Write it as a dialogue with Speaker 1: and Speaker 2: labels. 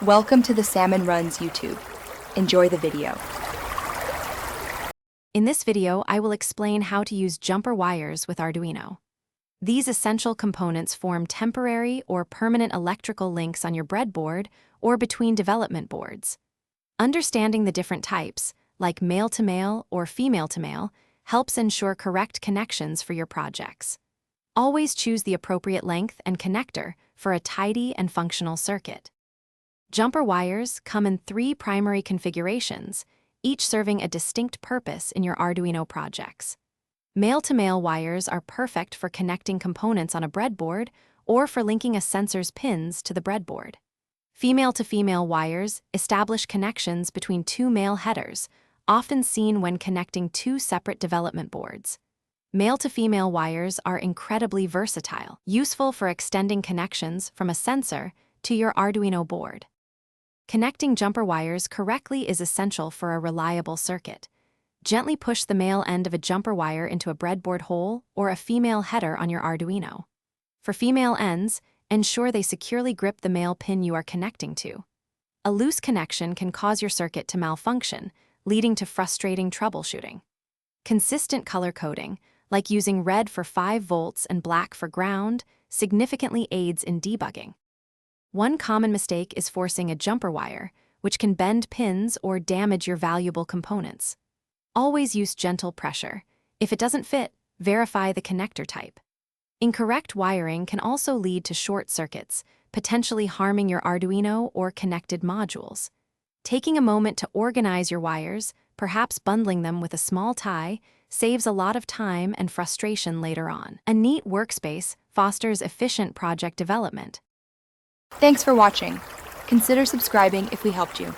Speaker 1: Welcome to the Salmon Runs YouTube. Enjoy the video.
Speaker 2: In this video, I will explain how to use jumper wires with Arduino. These essential components form temporary or permanent electrical links on your breadboard or between development boards. Understanding the different types, like male-to-male or female-to-male, helps ensure correct connections for your projects. Always choose the appropriate length and connector for a tidy and functional circuit. Jumper wires come in 3 primary configurations, each serving a distinct purpose in your Arduino projects. Male-to-male wires are perfect for connecting components on a breadboard or for linking a sensor's pins to the breadboard. Female-to-female wires establish connections between 2 male headers, often seen when connecting 2 separate development boards. Male-to-female wires are incredibly versatile, useful for extending connections from a sensor to your Arduino board. Connecting jumper wires correctly is essential for a reliable circuit. Gently push the male end of a jumper wire into a breadboard hole or a female header on your Arduino. For female ends, ensure they securely grip the male pin you are connecting to. A loose connection can cause your circuit to malfunction, leading to frustrating troubleshooting. Consistent color coding, like using red for 5 volts and black for ground, significantly aids in debugging. One common mistake is forcing a jumper wire, which can bend pins or damage your valuable components. Always use gentle pressure. If it doesn't fit, verify the connector type. Incorrect wiring can also lead to short circuits, potentially harming your Arduino or connected modules. Taking a moment to organize your wires, perhaps bundling them with a small tie, saves a lot of time and frustration later on. A neat workspace fosters efficient project development.
Speaker 1: Thanks for watching. Consider subscribing if we helped you.